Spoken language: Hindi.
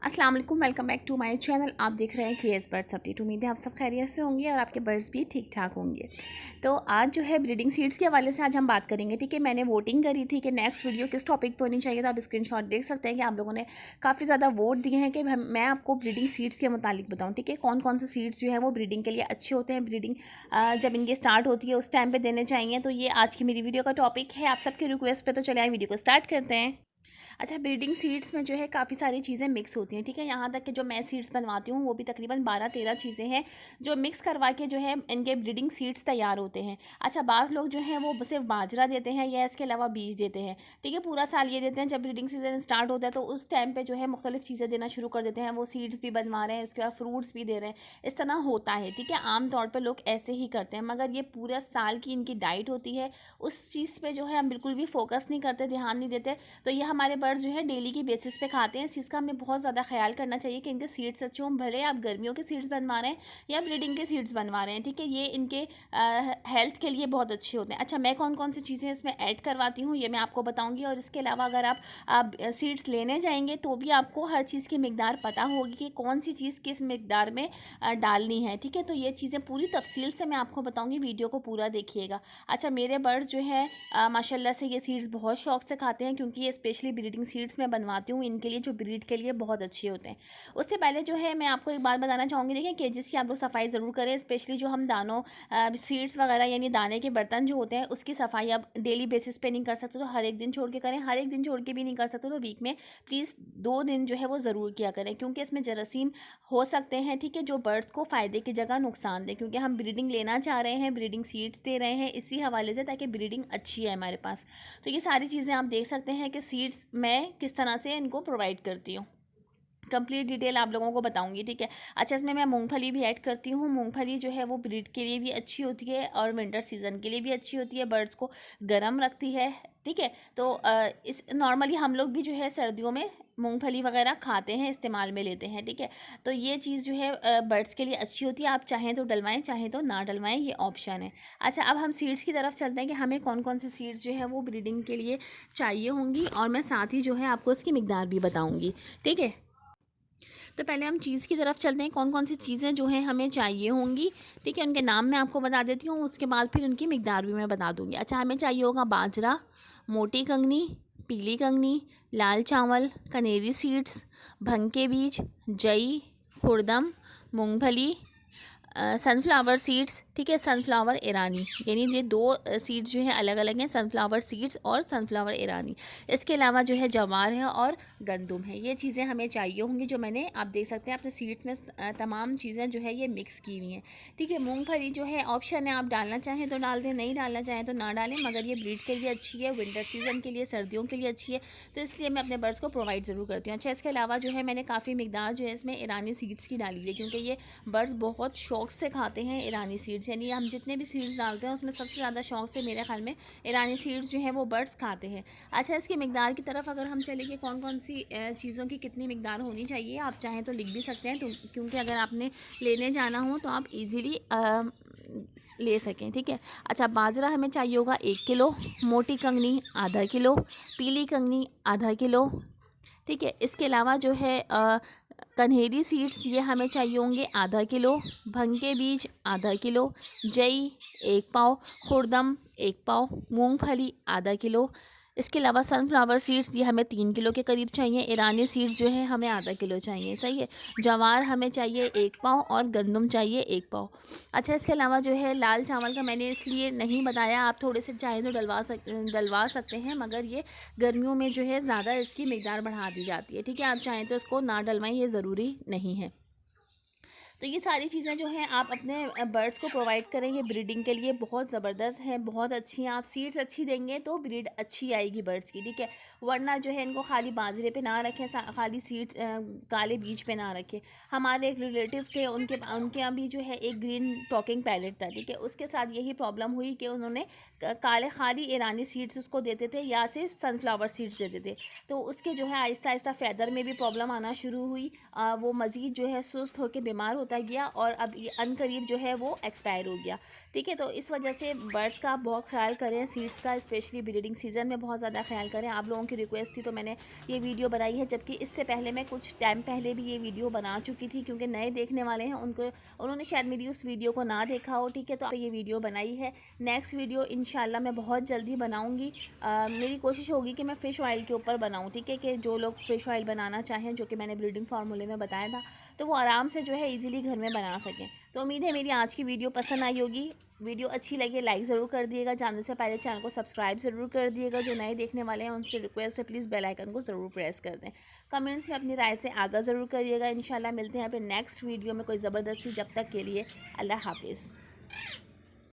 अस्सलाम वालेकुम, welcome back to my channel. आप देख रहे हैं केएस बर्ड्स अपडेट। उम्मीद है आप सब खैरियत से होंगे और आपके बर्ड्स भी ठीक ठाक होंगे। तो आज जो है ब्रीडिंग सीड्स के हवाले से आज हम बात करेंगे। ठीक है, मैंने वोटिंग करी थी कि नेक्स्ट वीडियो किस टॉपिक पर होनी चाहिए, तो आप स्क्रीनशॉट देख सकते हैं कि आप लोगों ने काफ़ी ज़्यादा वोट दिए हैं कि मैं आपको ब्रीडिंग सीड्स के मुतालिक बताऊँ। ठीक है, कौन कौन से सीड्स जो है वो ब्रीडिंग के लिए अच्छे होते हैं, ब्रीडिंग जब इनकी स्टार्ट होती है उस टाइम पर देने चाहिए। तो ये आज की मेरी वीडियो का टॉपिक है, आप सबके रिक्वेस्ट पर। तो चले आए वीडियो को स्टार्ट करते हैं। अच्छा, ब्रीडिंग सीड्स में जो है काफ़ी सारी चीज़ें मिक्स होती हैं। ठीक है, यहाँ तक कि जो मैं सीड्स बनवाती हूँ वो भी तकरीबन 12-13 चीज़ें हैं जो मिक्स करवा के जो है इनके ब्रीडिंग सीड्स तैयार होते हैं। अच्छा, बाज़ लोग जो हैं वो सिर्फ बाजरा देते हैं या इसके अलावा बीज देते हैं। ठीक है, पूरा साल ये देते हैं, जब ब्रीडिंग सीजन स्टार्ट होता है तो उस टाइम पर जो है मुख्तलिफ चीज़ें देना शुरू कर देते हैं। वो सीड्स भी बनवा रहे हैं, उसके बाद फ्रूट्स भी दे रहे हैं, इस तरह होता है। ठीक है, आम तौर पर लोग ऐसे ही करते हैं, मगर ये पूरा साल की इनकी डाइट होती है, उस चीज़ पर जो है हम बिल्कुल भी फोकस नहीं करते, ध्यान नहीं देते। तो ये हमारे बर्ड्स जो है डेली की बेसिस पे खाते हैं। इस चीज़ का हमें बहुत ज़्यादा ख्याल करना चाहिए कि इनके सीड्स अच्छे हों, भले आप गर्मियों के सीड्स बनवा रहे हैं या ब्रीडिंग के सीड्स बनवा रहे हैं। ठीक है, ये इनके हेल्थ के लिए बहुत अच्छे होते हैं। अच्छा, मैं कौन कौन सी चीज़ें इसमें ऐड करवाती हूँ ये मैं आपको बताऊँगी, और इसके अलावा अगर आप सीड्स लेने जाएंगे तो भी आपको हर चीज़ की मिकदार पता होगी कि कौन सी चीज़ किस मिकदार में डालनी है। ठीक है, तो ये चीज़ें पूरी तफसील से मैं आपको बताऊँगी, वीडियो को पूरा देखिएगा। अच्छा, मेरे बर्ड्स जो है माशाल्लाह से ये सीड्स बहुत शौक से खाते हैं, क्योंकि ये स्पेशली ब्रीडिंग सीड्स मैं बनवाती हूँ इनके लिए, जो ब्रीड के लिए बहुत अच्छे होते हैं। उससे पहले जो है मैं आपको एक बात बताना चाहूँगी। देखिए, केजेस की आप लोग सफाई ज़रूर करें, स्पेशली जो हम दानों सीड्स वगैरह यानी दाने के बर्तन जो होते हैं उसकी सफाई आप डेली बेसिस पे नहीं कर सकते, तो हर एक दिन छोड़ के करें। हर एक दिन छोड़ के भी नहीं कर सकते तो वीक में प्लीज़ 2 दिन जो है वो ज़रूर किया करें, क्योंकि इसमें जरासीम हो सकते हैं। ठीक है, जो बर्ड्स को फ़ायदे की जगह नुकसान दे, क्योंकि हम ब्रीडिंग लेना चाह रहे हैं, ब्रीडिंग सीड्स दे रहे हैं इसी हवाले से, ताकि ब्रीडिंग अच्छी है हमारे पास। तो ये सारी चीज़ें आप देख सकते हैं कि सीड्स मैं किस तरह से इनको प्रोवाइड करती हूँ, कंप्लीट डिटेल आप लोगों को बताऊंगी। ठीक है, अच्छा, इसमें मैं मूंगफली भी ऐड करती हूँ। मूंगफली जो है वो ब्रीड के लिए भी अच्छी होती है और विंटर सीजन के लिए भी अच्छी होती है, बर्ड्स को गर्म रखती है। ठीक है, तो इस नॉर्मली हम लोग भी जो है सर्दियों में मूंगफली वगैरह खाते हैं, इस्तेमाल में लेते हैं। ठीक है, तो ये चीज़ जो है बर्ड्स के लिए अच्छी होती है। आप चाहें तो डलवाएं, चाहें तो ना डलवाएं, ये ऑप्शन है। अच्छा, अब हम सीड्स की तरफ चलते हैं कि हमें कौन कौन से सीड्स जो है वो ब्रीडिंग के लिए चाहिए होंगी, और मैं साथ ही जो है आपको इसकी मिकदार भी बताऊँगी। ठीक है, तो पहले हम चीज़ की तरफ चलते हैं, कौन कौन सी चीज़ें जो हैं हमें चाहिए होंगी। ठीक है, उनके नाम मैं आपको बता देती हूँ, उसके बाद फिर उनकी मिकदार भी मैं बता दूँगी। अच्छा, हमें चाहिए होगा बाजरा, मोटी कंगनी, पीली कंगनी, लाल चावल, कनेरी सीड्स, भंग के बीज, जई, खुर्दम, मूंगफली, सनफ्लावर सीड्स। ठीक है, सनफ्लावर ईरानी, यानी ये 2 सीड्स जो हैं अलग अलग हैं, सनफ्लावर सीड्स और सनफ्लावर ईरानी। इसके अलावा जो है जवार है और गंदुम है। ये चीज़ें हमें चाहिए होंगी, जो मैंने आप देख सकते हैं अपने सीड्स में तमाम चीज़ें जो है ये मिक्स की हुई हैं। ठीक है, मूंगफली जो है ऑप्शन है, आप डालना चाहें तो डाल दें, नहीं डालना चाहें तो ना डालें, मगर ये ब्रीड के लिए अच्छी है, विंटर सीजन के लिए, सर्दियों के लिए अच्छी है, तो इसलिए मैं अपने बर्ड्स को प्रोवाइड ज़रूर करती हूँ। अच्छा, इसके अलावा जो है मैंने काफ़ी मिकदार जो है इसमें ईरानी सीड्स की डाली हुई है, क्योंकि ये बर्ड्स बहुत शौक से खाते हैं ईरानी सीड्स। यानी हम जितने भी सीड्स डालते हैं उसमें सबसे ज़्यादा शौक से मेरे ख्याल में ईरानी सीड्स जो हैं वो बर्ड्स खाते हैं। अच्छा, इसकी मिकदार की तरफ अगर हम चले कि कौन कौन सी चीज़ों की कितनी मिकदार होनी चाहिए, आप चाहें तो लिख भी सकते हैं, तो क्योंकि अगर आपने लेने जाना हो तो आप इजीली ले सकें। ठीक है, अच्छा, बाजरा हमें चाहिए होगा 1 किलो, मोटी कंगनी आधा किलो, पीली कंगनी आधा किलो। ठीक है, इसके अलावा जो है कन्हेरी सीड्स ये हमें चाहिए होंगे आधा किलो, भंग के बीज आधा किलो, जई 1 पाव, खुर्दम 1 पाव, मूंगफली आधा किलो। इसके अलावा सनफ्लावर सीड्स ये हमें 3 किलो के करीब चाहिए, ईरानी सीड्स जो है हमें आधा किलो चाहिए। सही है, जवार हमें चाहिए 1 पाव और गंदम चाहिए 1 पाव। अच्छा, इसके अलावा जो है लाल चावल का मैंने इसलिए नहीं बताया, आप थोड़े से चाहें तो डलवा सकते हैं, मगर ये गर्मियों में जो है ज़्यादा इसकी मिकदार बढ़ा दी जाती है। ठीक है, आप चाहें तो इसको ना डलवाएं, ये ज़रूरी नहीं है। तो ये सारी चीज़ें जो हैं आप अपने बर्ड्स को प्रोवाइड करें, ये ब्रीडिंग के लिए बहुत ज़बरदस्त है, बहुत अच्छी हैं। आप सीड्स अच्छी देंगे तो ब्रीड अच्छी आएगी बर्ड्स की। ठीक है, वरना जो है इनको खाली बाजरे पे ना रखें, खाली सीड्स काले बीज पे ना रखें। हमारे एक रिलेटिव थे, उनके यहाँ भी जो है एक ग्रीन टॉकिंग पैलेट था। ठीक है, उसके साथ यही प्रॉब्लम हुई कि उन्होंने काले खाली ईरानी सीड्स उसको देते थे या सिर्फ सनफ्लावर सीड्स देते थे, तो उसके जो है आहिस्ता आहिस्ता फैदर में भी प्रॉब्लम आना शुरू हुई। वो मज़ीद जो है सुस्त होकर बीमार होता होता गया और अब ये अनकरीब जो है वो एक्सपायर हो गया। ठीक है, तो इस वजह से बर्ड्स का बहुत ख्याल करें, सीड्स का स्पेशली ब्रीडिंग सीज़न में बहुत ज़्यादा ख्याल करें। आप लोगों की रिक्वेस्ट थी तो मैंने ये वीडियो बनाई है, जबकि इससे पहले मैं कुछ टाइम पहले भी ये वीडियो बना चुकी थी, क्योंकि नए देखने वाले हैं उन्होंने शायद मेरी उस वीडियो को ना देखा हो। ठीक है, तो ये वीडियो बनाई है। नेक्स्ट वीडियो इंशाल्लाह मैं बहुत जल्दी बनाऊँगी। मेरी कोशिश होगी कि मैं फ़िश ऑयल के ऊपर बनाऊँ। ठीक है, कि जो लोग फ़िश ऑयल बनाना चाहें, जो कि मैंने ब्रीडिंग फार्मूले में बताया था, तो वो आराम से जो है ईज़िली घर में बना सकें। तो उम्मीद है मेरी आज की वीडियो पसंद आई होगी। वीडियो अच्छी लगी लाइक ज़रूर कर दिएगा, जानने से पहले चैनल को सब्सक्राइब ज़रूर कर दिएगा। जो नए देखने वाले हैं उनसे रिक्वेस्ट है प्लीज़ बेल आइकन को ज़रूर प्रेस कर दें। कमेंट्स में अपनी राय से आगाह ज़रूर करिएगा। इंशाल्लाह मिलते हैं फिर नेक्स्ट वीडियो में कोई ज़बरदस्ती। जब तक के लिए अल्लाह हाफिज़।